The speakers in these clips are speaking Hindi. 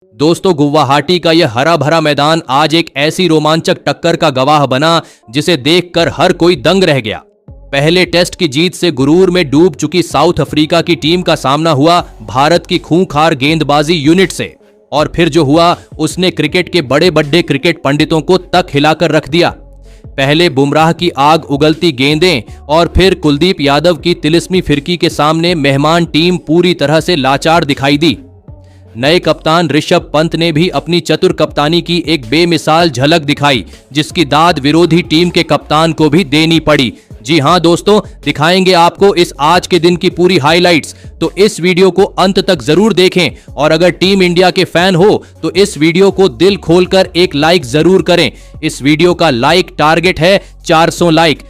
दोस्तों, गुवाहाटी का यह हरा भरा मैदान आज एक ऐसी रोमांचक टक्कर का गवाह बना जिसे देखकर हर कोई दंग रह गया। पहले टेस्ट की जीत से गुरूर में डूब चुकी साउथ अफ्रीका की टीम का सामना हुआ भारत की खूंखार गेंदबाजी यूनिट से, और फिर जो हुआ उसने क्रिकेट के बड़े बड़े क्रिकेट पंडितों को तक हिलाकर रख दिया। पहले बुमराह की आग उगलती गेंदें और फिर कुलदीप यादव की तिलिस्मी फिरकी के सामने मेहमान टीम पूरी तरह से लाचार दिखाई दी। नए कप्तान ऋषभ पंत ने भी अपनी चतुर कप्तानी की एक बेमिसाल झलक दिखाई, जिसकी दाद विरोधी टीम के कप्तान को भी देनी पड़ी। जी हां दोस्तों, दिखाएंगे आपको इस आज के दिन की पूरी हाइलाइट्स, तो इस वीडियो को अंत तक जरूर देखें। और अगर टीम इंडिया के फैन हो तो इस वीडियो को दिल खोलकर एक लाइक जरूर करें। इस वीडियो का लाइक टारगेट है 400 लाइक।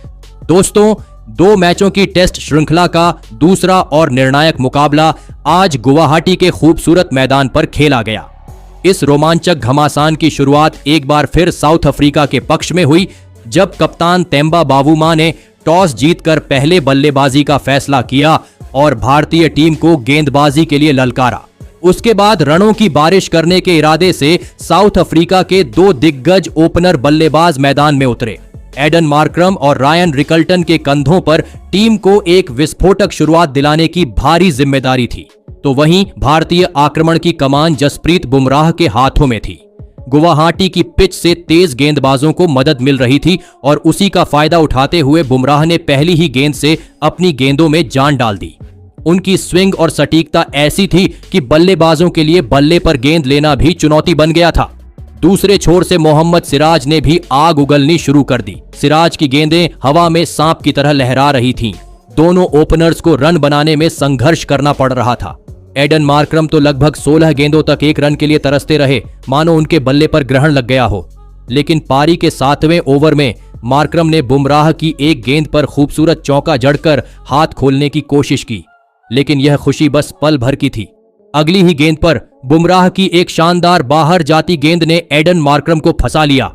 दोस्तों, 2 मैचों की टेस्ट श्रृंखला का दूसरा और निर्णायक मुकाबला आज गुवाहाटी के खूबसूरत मैदान पर खेला गया। इस रोमांचक घमासान की शुरुआत एक बार फिर साउथ अफ्रीका के पक्ष में हुई, जब कप्तान तेम्बा बावुमा ने टॉस जीतकर पहले बल्लेबाजी का फैसला किया और भारतीय टीम को गेंदबाजी के लिए ललकारा। उसके बाद रनों की बारिश करने के इरादे से साउथ अफ्रीका के 2 दिग्गज ओपनर बल्लेबाज मैदान में उतरे। एडन मार्क्रम और रायन रिकल्टन के कंधों पर टीम को एक विस्फोटक शुरुआत दिलाने की भारी जिम्मेदारी थी, तो वहीं भारतीय आक्रमण की कमान जसप्रीत बुमराह के हाथों में थी। गुवाहाटी की पिच से तेज गेंदबाजों को मदद मिल रही थी और उसी का फायदा उठाते हुए बुमराह ने पहली ही गेंद से अपनी गेंदों में जान डाल दी। उनकी स्विंग और सटीकता ऐसी थी कि बल्लेबाजों के लिए बल्ले पर गेंद लेना भी चुनौती बन गया था। दूसरे छोर से मोहम्मद सिराज ने भी आग उगलनी शुरू कर दी। सिराज की गेंदें हवा में सांप की तरह लहरा रही थीं। दोनों ओपनर्स को रन बनाने में संघर्ष करना पड़ रहा था। एडन मार्क्रम तो लगभग 16 गेंदों तक एक रन के लिए तरसते रहे, मानो उनके बल्ले पर ग्रहण लग गया हो। लेकिन पारी के 7वें ओवर में मार्क्रम ने बुमराह की एक गेंद पर खूबसूरत चौका जड़कर हाथ खोलने की कोशिश की, लेकिन यह खुशी बस पल भर की थी। अगली ही गेंद पर बुमराह की एक शानदार बाहर जाती गेंद ने एडन मार्क्रम को फंसा लिया।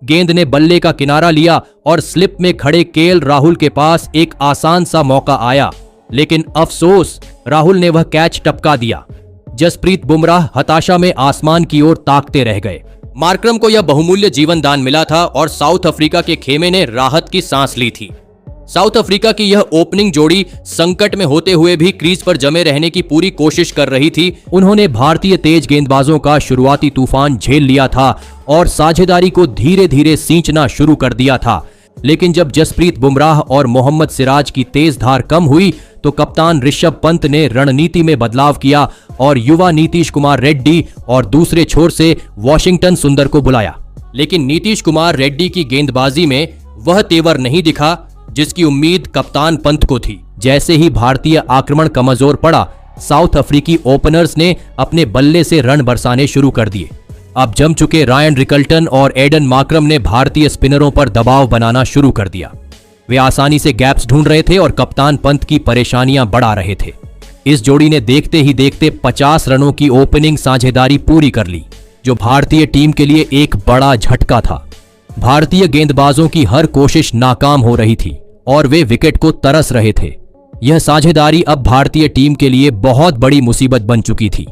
गेंद ने बल्ले का किनारा लिया और स्लिप में खड़े केएल राहुल के पास एक आसान सा मौका आया, लेकिन अफसोस राहुल ने वह कैच टपका दिया। जसप्रीत बुमराह हताशा में आसमान की ओर ताकते रह गए। मार्क्रम को यह बहुमूल्य जीवन दान मिला था और साउथ अफ्रीका के खेमे ने राहत की सांस ली थी। साउथ अफ्रीका की यह ओपनिंग जोड़ी संकट में होते हुए भी क्रीज पर जमे रहने की पूरी कोशिश कर रही थी। उन्होंने भारतीय तेज गेंदबाजों का शुरुआती तूफान झेल लिया था और साझेदारी को धीरे धीरे सींचना शुरू कर दिया था। लेकिन जब जसप्रीत बुमराह और मोहम्मद सिराज की तेज धार कम हुई तो कप्तान ऋषभ पंत ने रणनीति में बदलाव किया और युवा नीतीश कुमार रेड्डी और दूसरे छोर से वॉशिंगटन सुंदर को बुलाया। लेकिन नीतीश कुमार रेड्डी की गेंदबाजी में वह तेवर नहीं दिखा जिसकी उम्मीद कप्तान पंत को थी। जैसे ही भारतीय आक्रमण कमजोर पड़ा, साउथ अफ्रीकी ओपनर्स ने अपने बल्ले से रन बरसाने शुरू कर दिए। अब जम चुके रायन रिकल्टन और एडन मार्क्रम ने भारतीय स्पिनरों पर दबाव बनाना शुरू कर दिया। वे आसानी से गैप्स ढूंढ रहे थे और कप्तान पंत की परेशानियां बढ़ा रहे थे। इस जोड़ी ने देखते ही देखते 50 रनों की ओपनिंग साझेदारी पूरी कर ली, जो भारतीय टीम के लिए एक बड़ा झटका था। भारतीय गेंदबाजों की हर कोशिश नाकाम हो रही थी और वे विकेट को तरस रहे थे। यह साझेदारी अब भारतीय टीम के लिए बहुत बड़ी मुसीबत बन चुकी थी।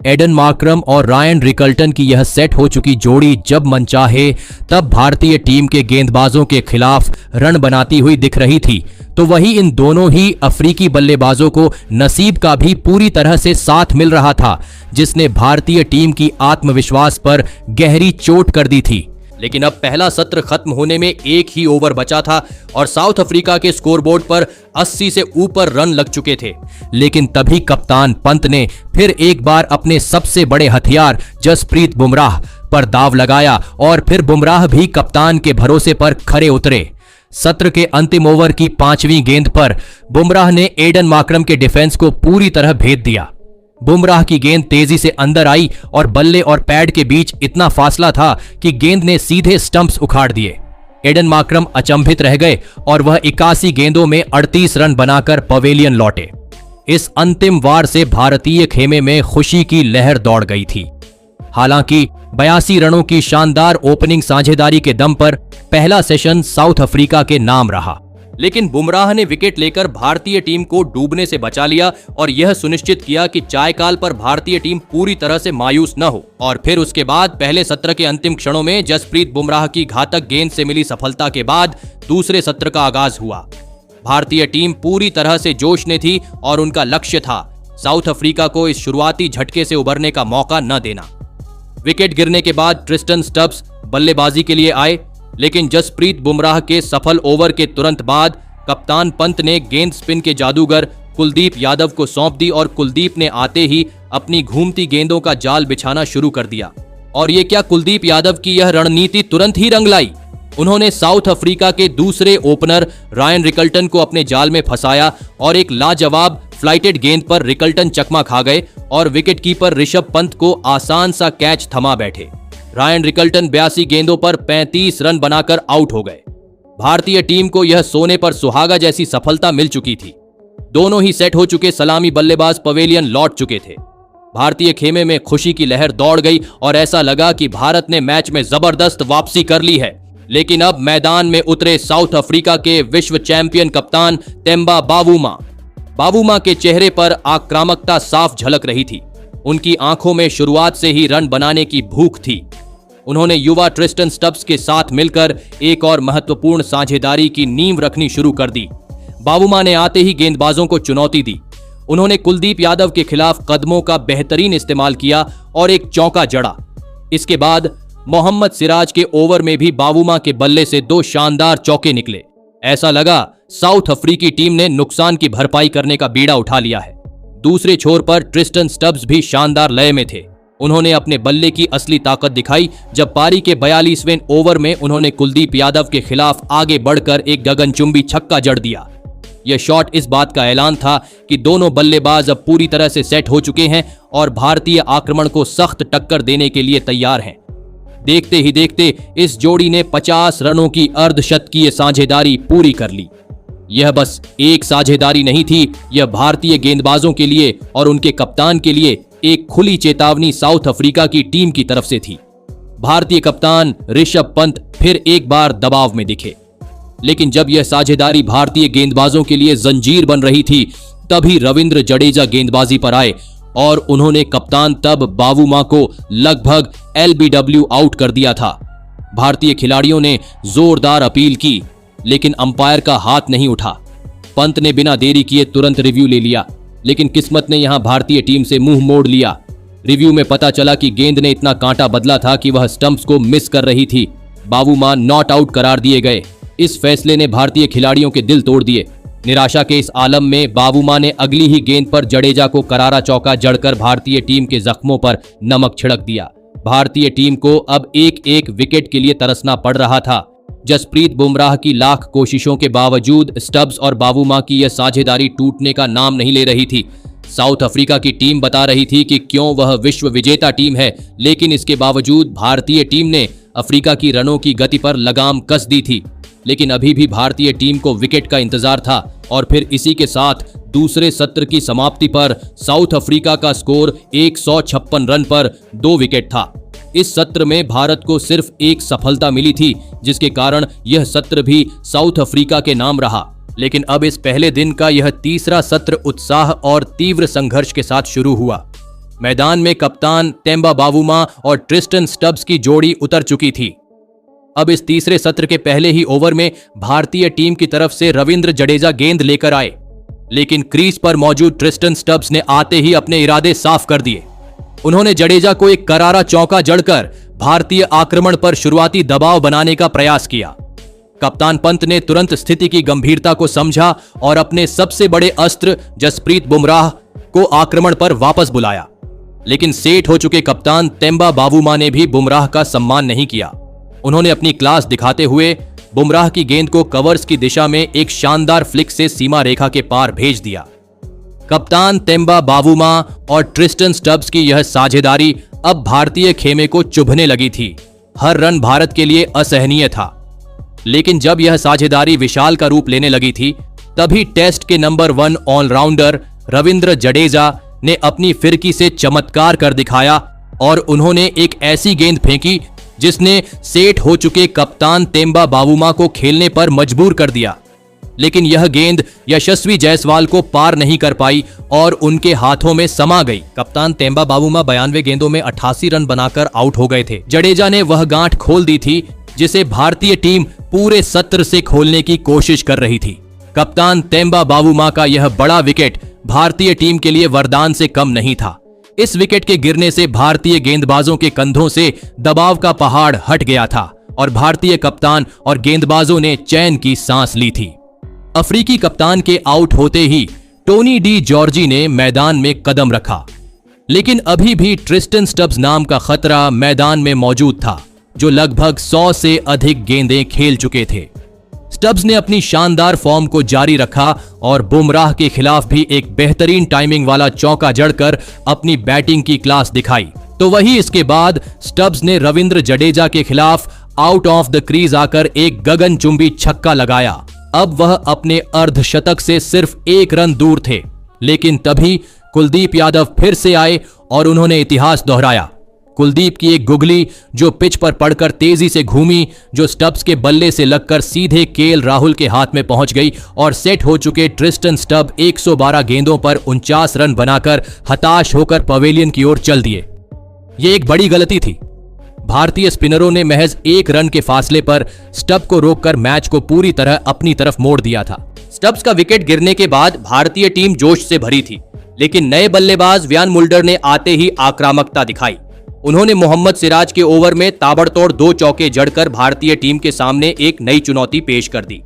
एडन मार्क्रम और रायन रिकल्टन की यह सेट हो चुकी जोड़ी जब मनचाहे तब भारतीय टीम के गेंदबाजों के खिलाफ रन बनाती हुई दिख रही थी, तो वही इन दोनों ही अफ्रीकी बल्लेबाजों को नसीब का भी पूरी तरह से साथ मिल रहा था, जिसने भारतीय टीम की आत्मविश्वास पर गहरी चोट कर दी थी। लेकिन अब पहला सत्र खत्म होने में एक ही ओवर बचा था और साउथ अफ्रीका के स्कोरबोर्ड पर 80 से ऊपर रन लग चुके थे। लेकिन तभी कप्तान पंत ने फिर एक बार अपने सबसे बड़े हथियार जसप्रीत बुमराह पर दाव लगाया और फिर बुमराह भी कप्तान के भरोसे पर खरे उतरे। सत्र के अंतिम ओवर की 5वीं गेंद पर बुमराह ने एडन मार्क्रम के डिफेंस को पूरी तरह भेद दिया। बुमराह की गेंद तेजी से अंदर आई और बल्ले और पैड के बीच इतना फासला था कि गेंद ने सीधे स्टंप्स उखाड़ दिए। एडन मार्क्रम अचंभित रह गए और वह 81 गेंदों में 38 रन बनाकर पवेलियन लौटे। इस अंतिम वार से भारतीय खेमे में खुशी की लहर दौड़ गई थी। हालांकि 82 रनों की शानदार ओपनिंग साझेदारी के दम पर पहला सेशन साउथ अफ्रीका के नाम रहा। लेकिन बुमराह ने विकेट लेकर भारतीय टीम को डूबने से बचा लिया और यह सुनिश्चित किया कि चायकाल पर भारतीय टीम पूरी तरह से मायूस न हो। और फिर उसके बाद पहले सत्र के अंतिम क्षणों में जसप्रीत बुमराह की घातक गेंद से मिली सफलता के बाद दूसरे सत्र का आगाज हुआ। भारतीय टीम पूरी तरह से जोश में थी और उनका लक्ष्य था साउथ अफ्रीका को इस शुरुआती झटके से उबरने का मौका न देना। विकेट गिरने के बाद ट्रिस्टन स्टब्स बल्लेबाजी के लिए आए, लेकिन जसप्रीत बुमराह के सफल ओवर के तुरंत बाद कप्तान पंत ने गेंद स्पिन के जादूगर कुलदीप यादव को सौंप दी और कुलदीप ने आते ही अपनी घूमती गेंदों का जाल बिछाना शुरू कर दिया। और ये क्या, कुलदीप यादव की यह रणनीति तुरंत ही रंग लाई। उन्होंने साउथ अफ्रीका के दूसरे ओपनर रायन रिकल्टन को अपने जाल में फंसाया और एक लाजवाब फ्लाइटेड गेंद पर रिकल्टन चकमा खा गए और विकेटकीपर ऋषभ पंत को आसान सा कैच थमा बैठे। रायन रिकल्टन 82 गेंदों पर 35 रन बनाकर आउट हो गए। भारतीय टीम को यह सोने पर सुहागा जैसी सफलता मिल चुकी थी। दोनों ही सेट हो चुके सलामी बल्लेबाज पवेलियन लौट चुके थे। भारतीय खेमे में खुशी की लहर दौड़ गई और ऐसा लगा कि भारत ने मैच में जबरदस्त वापसी कर ली है। लेकिन अब मैदान में उतरे साउथ अफ्रीका के विश्व चैंपियन कप्तान तेम्बा बावुमा। बावुमा के चेहरे पर आक्रामकता साफ झलक रही थी। उनकी आंखों में शुरुआत से ही रन बनाने की भूख थी। उन्होंने युवा ट्रिस्टन स्टब्स के साथ मिलकर एक और महत्वपूर्ण साझेदारी की नींव रखनी शुरू कर दी। बावुमा ने आते ही गेंदबाजों को चुनौती दी। उन्होंने कुलदीप यादव के खिलाफ कदमों का बेहतरीन इस्तेमाल किया और एक चौका जड़ा। इसके बाद मोहम्मद सिराज के ओवर में भी बावुमा के बल्ले से 2 शानदार चौके निकले। ऐसा लगा साउथ अफ्रीकी टीम ने नुकसान की भरपाई करने का बीड़ा उठा लिया है। दूसरे छोर पर ट्रिस्टन स्टब्स भी शानदार लय में थे। उन्होंने अपने बल्ले की असली ताकत दिखाई जब पारी के 42वें ओवर में उन्होंने कुलदीप यादव के खिलाफ आगे बढ़कर एक गगनचुंबी छक्का जड़ दिया। यह शॉट इस बात का ऐलान था कि दोनों बल्लेबाज अब पूरी तरह से सेट हो चुके हैं और भारतीय आक्रमण को सख्त टक्कर देने के लिए तैयार हैं। देखते ही देखते इस जोड़ी ने 50 रनों की अर्धशतकीय साझेदारी पूरी कर ली। यह बस एक साझेदारी नहीं थी, यह भारतीय गेंदबाजों के लिए और उनके कप्तान के लिए एक खुली चेतावनी साउथ अफ्रीका की टीम की तरफ से थी। भारतीय कप्तान ऋषभ पंत फिर एक बार दबाव में दिखे, लेकिन जब यह साझेदारी भारतीय गेंदबाजों के लिए जंजीर बन रही थी, तभी रविंद्र जडेजा गेंदबाजी पर आए और उन्होंने कप्तान तब बावुमा को लगभग LBW आउट कर दिया था। भारतीय खिलाड़ियों ने जोरदार अपील की, लेकिन अंपायर का हाथ नहीं उठा। पंत ने बिना देरी किए तुरंत रिव्यू ले लिया, लेकिन किस्मत ने यहां भारतीय टीम से मुंह मोड़ लिया। रिव्यू में पता चला कि गेंद ने इतना कांटा बदला था कि वह स्टंप्स को मिस कर रही थी। बावुमा नॉट आउट करार दिए गए। इस फैसले ने भारतीय खिलाड़ियों के दिल तोड़ दिए। निराशा के इस आलम में बावुमा ने अगली ही गेंद पर जडेजा को करारा चौका जड़कर भारतीय टीम के जख्मों पर नमक छिड़क दिया। भारतीय टीम को अब एक एक विकेट के लिए तरसना पड़ रहा था। जसप्रीत बुमराह की लाख कोशिशों के बावजूद स्टब्स और बावुमा की यह साझेदारी टूटने का नाम नहीं ले रही थी। साउथ अफ्रीका की टीम बता रही थी कि क्यों वह विश्व विजेता टीम है, लेकिन इसके बावजूद भारतीय टीम ने अफ्रीका की रनों की गति पर लगाम कस दी थी। लेकिन अभी भी भारतीय टीम को विकेट का इंतजार था और फिर इसी के साथ दूसरे सत्र की समाप्ति पर साउथ अफ्रीका का स्कोर 156 रन पर 2 विकेट था। इस सत्र में भारत को सिर्फ एक सफलता मिली थी, जिसके कारण यह सत्र भी साउथ अफ्रीका के नाम रहा। लेकिन अब इस पहले दिन का यह तीसरा सत्र उत्साह और तीव्र संघर्ष के साथ शुरू हुआ। मैदान में कप्तान तेम्बा बावुमा और ट्रिस्टन स्टब्स की जोड़ी उतर चुकी थी। अब इस तीसरे सत्र के पहले ही ओवर में भारतीय टीम की तरफ से रविंद्र जडेजा गेंद लेकर आए, लेकिन क्रीज पर मौजूद ट्रिस्टन स्टब्स ने आते ही अपने इरादे साफ कर दिए। उन्होंने जडेजा को एक करारा चौका जड़कर भारतीय आक्रमण पर शुरुआती दबाव बनाने का प्रयास किया। कप्तान पंत ने तुरंत स्थिति की गंभीरता को समझा और अपने सबसे बड़े अस्त्र जसप्रीत बुमराह को आक्रमण पर वापस बुलाया। लेकिन सेठ हो चुके कप्तान तेम्बा बावुमा ने भी बुमराह का सम्मान नहीं किया। उन्होंने अपनी क्लास दिखाते हुए बुमराह की गेंद को कवर्स की दिशा में एक शानदार फ्लिक से सीमा रेखा के पार भेज दिया। कप्तान तेम्बा बावुमा और ट्रिस्टन स्टब्स की यह साझेदारी अब भारतीय खेमे को चुभने लगी थी। हर रन भारत के लिए असहनीय था। लेकिन जब यह साझेदारी विशाल का रूप लेने लगी थी, तभी टेस्ट के नंबर 1 ऑलराउंडर रविंद्र जडेजा ने अपनी फिरकी से चमत्कार कर दिखाया और उन्होंने एक ऐसी गेंद फेंकी जिसने सेठ हो चुके कप्तान तेम्बा बावुमा को खेलने पर मजबूर कर दिया। लेकिन यह गेंद यशस्वी जायसवाल को पार नहीं कर पाई और उनके हाथों में समा गई। कप्तान तेंबा बावूमा 92 गेंदों में 88 रन बनाकर आउट हो गए थे। जडेजा ने वह गांठ खोल दी थी जिसे भारतीय टीम पूरे सत्र से खोलने की कोशिश कर रही थी। कप्तान तेंबा बावूमा का यह बड़ा विकेट भारतीय टीम के लिए वरदान से कम नहीं था। इस विकेट के गिरने से भारतीय गेंदबाजों के कंधों से दबाव का पहाड़ हट गया था और भारतीय कप्तान और गेंदबाजों ने चैन की सांस ली थी। अफ्रीकी कप्तान के आउट होते ही टोनी डी जॉर्जी ने मैदान में कदम रखा, लेकिन अभी भी ट्रिस्टन स्टब्स नाम का खतरा मैदान में मौजूद था, जो लगभग 100 से अधिक गेंदें खेल चुके थे। स्टब्स ने अपनी शानदार फॉर्म को जारी रखा और बुमराह के खिलाफ भी एक बेहतरीन टाइमिंग वाला चौका जड़कर अपनी बैटिंग की क्लास दिखाई। तो वही इसके बाद स्टब्स ने रविंद्र जडेजा के खिलाफ आउट ऑफ द क्रीज आकर एक गगनचुंबी छक्का लगाया। अब वह अपने अर्धशतक से सिर्फ 1 रन दूर थे, लेकिन तभी कुलदीप यादव फिर से आए और उन्होंने इतिहास दोहराया। कुलदीप की एक गुगली जो पिच पर पड़कर तेजी से घूमी, जो स्टब्स के बल्ले से लगकर सीधे केएल राहुल के हाथ में पहुंच गई और सेट हो चुके ट्रिस्टन स्टब 112 गेंदों पर 49 रन बनाकर हताश होकर पवेलियन की ओर चल दिए। यह एक बड़ी गलती थी। भारतीय स्पिनरों ने महज 1 रन के फासले पर स्टब को रोककर मैच को पूरी तरह अपनी तरफ मोड़ दिया था। स्टब्स का विकेट गिरने के बाद भारतीय टीम जोश से भरी थी, लेकिन नए बल्लेबाज व्यान मुल्डर ने आते ही आक्रामकता दिखाई। उन्होंने मोहम्मद सिराज के ओवर में ताबड़तोड़ 2 चौके जड़कर भारतीय टीम के सामने एक नई चुनौती पेश कर दी।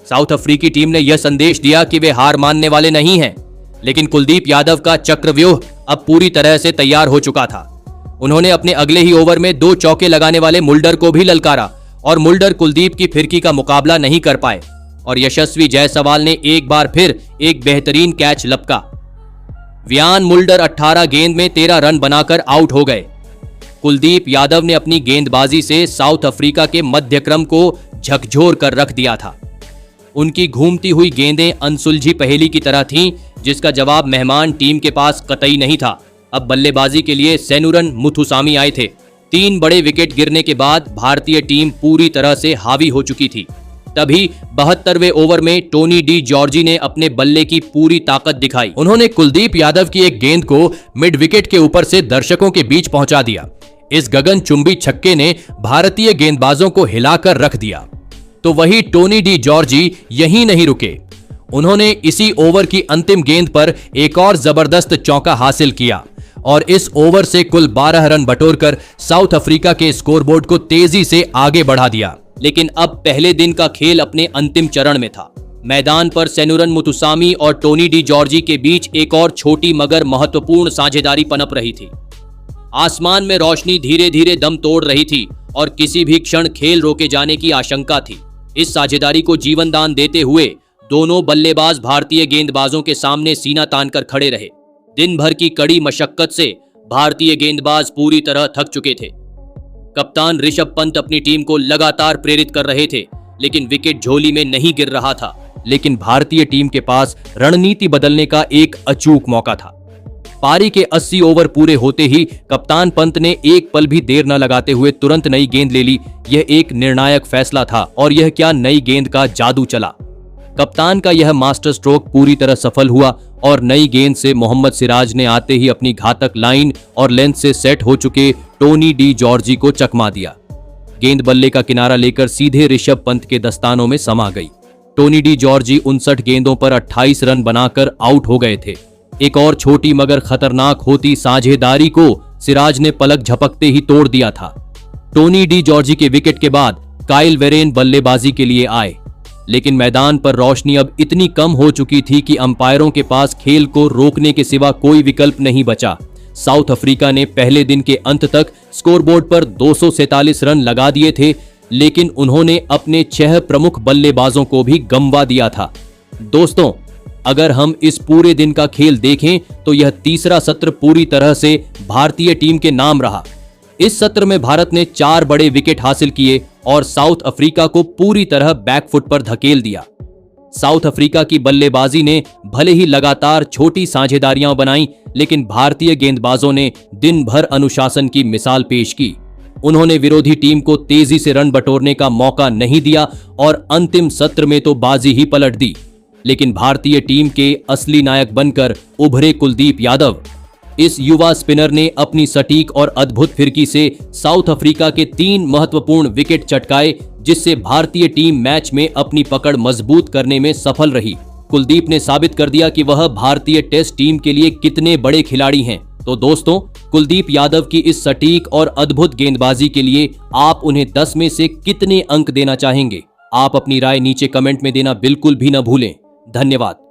साउथ अफ्रीकी टीम ने यह संदेश दिया कि वे हार मानने वाले नहीं हैं, लेकिन कुलदीप यादव का चक्रव्यूह अब पूरी तरह से तैयार हो चुका था। उन्होंने अपने अगले ही ओवर में 2 चौके लगाने वाले मुल्डर को भी ललकारा और मुल्डर कुलदीप की फिरकी का मुकाबला नहीं कर पाए और यशस्वी जायसवाल ने एक बार फिर एक बेहतरीन कैच लपका। व्यान मुल्डर 18 गेंद में 13 रन बनाकर आउट हो गए। कुलदीप यादव ने अपनी गेंदबाजी से साउथ अफ्रीका के मध्यक्रम को झकझोर कर रख दिया था। उनकी घूमती हुई गेंदें अनसुलझी पहेली की तरह थीं, जिसका जवाब मेहमान टीम के पास कतई नहीं था। अब बल्लेबाजी के लिए सेनुरन मुथुसामी आए थे। 3 बड़े विकेट गिरने के बाद भारतीय टीम पूरी तरह से हावी हो चुकी थी। तभी 72वें ओवर में टोनी डी जॉर्जी ने अपने बल्ले की पूरी ताकत दिखाई। उन्होंने कुलदीप यादव की एक गेंद को मिड विकेट के ऊपर से दर्शकों के बीच पहुंचा दिया। इस गगनचुंबी छक्के ने भारतीय गेंदबाजों को हिलाकर रख दिया। तो वही टोनी डी जॉर्जी यहीं नहीं रुके। उन्होंने इसी ओवर की अंतिम गेंद पर एक और जबरदस्त चौका हासिल किया और इस ओवर से कुल 12 रन बटोरकर साउथ अफ्रीका के स्कोरबोर्ड को तेजी से आगे बढ़ा दिया। लेकिन अब पहले दिन का खेल अपने अंतिम चरण में था। मैदान पर सेनुरन मुथुसामी और टोनी डी जॉर्जी के बीच एक और छोटी मगर महत्वपूर्ण साझेदारी पनप रही थी। आसमान में रोशनी धीरे धीरे दम तोड़ रही थी और किसी भी क्षण खेल रोके जाने की आशंका थी। इस साझेदारी को जीवन दान देते हुए दोनों बल्लेबाज भारतीय गेंदबाजों के सामने सीना तानकर खड़े रहे। दिन भर की कड़ी मशक्कत से भारतीय गेंदबाज पूरी तरह थक चुके थे। कप्तान ऋषभ पंत अपनी टीम को लगातार प्रेरित कर रहे थे, लेकिन विकेट झोली में नहीं गिर रहा था। लेकिन भारतीय टीम के पास रणनीति बदलने का एक अचूक मौका था। पारी के 80 ओवर पूरे होते ही कप्तान पंत ने एक पल भी देर न लगाते हुए तुरंत नई गेंद ले ली। यह एक निर्णायक फैसला था और यह क्या नई गेंद का जादू चला। कप्तान का यह मास्टर स्ट्रोक पूरी तरह सफल हुआ और नई गेंद से मोहम्मद सिराज ने आते ही अपनी घातक लाइन और लेंथ से सेट हो चुके टोनी डी जॉर्जी को चकमा दिया। गेंद बल्ले का किनारा लेकर सीधे ऋषभ पंत के दस्तानों में समा गई। टोनी डी जॉर्जी 59 गेंदों पर 28 रन बनाकर आउट हो गए थे। एक और छोटी मगर खतरनाक होती साझेदारी को सिराज ने पलक झपकते ही तोड़ दिया था। टोनी डी जॉर्जी के विकेट के बाद काइल वेरेन बल्लेबाजी के लिए आए, लेकिन मैदान पर रोशनी अब इतनी कम हो चुकी थी कि अंपायरों के पास खेल को रोकने के सिवा कोई विकल्प नहीं बचा। साउथ अफ्रीका ने पहले दिन के अंत तक स्कोरबोर्ड पर 247 रन लगा दिए थे, लेकिन उन्होंने अपने 6 प्रमुख बल्लेबाजों को भी गंवा दिया था। दोस्तों, अगर हम इस पूरे दिन का खेल देखें तो यह तीसरा सत्र पूरी तरह से भारतीय टीम के नाम रहा। इस सत्र में भारत ने 4 बड़े विकेट हासिल किए और साउथ अफ्रीका को पूरी तरह बैकफुट पर धकेल दिया। साउथ अफ्रीका की बल्लेबाजी ने भले ही लगातार छोटी साझेदारियां बनाई, लेकिन भारतीय गेंदबाजों ने दिन भर अनुशासन की मिसाल पेश की। उन्होंने विरोधी टीम को तेजी से रन बटोरने का मौका नहीं दिया और अंतिम सत्र में तो बाजी ही पलट दी। लेकिन भारतीय टीम के असली नायक बनकर उभरे कुलदीप यादव। इस युवा स्पिनर ने अपनी सटीक और अद्भुत फिरकी से साउथ अफ्रीका के 3 महत्वपूर्ण विकेट चटकाए, जिससे भारतीय टीम मैच में अपनी पकड़ मजबूत करने में सफल रही। कुलदीप ने साबित कर दिया कि वह भारतीय टेस्ट टीम के लिए कितने बड़े खिलाड़ी हैं। तो दोस्तों, कुलदीप यादव की इस सटीक और अद्भुत गेंदबाजी के लिए आप उन्हें 10 में से कितने अंक देना चाहेंगे? आप अपनी राय नीचे कमेंट में देना बिल्कुल भी न भूलें। धन्यवाद।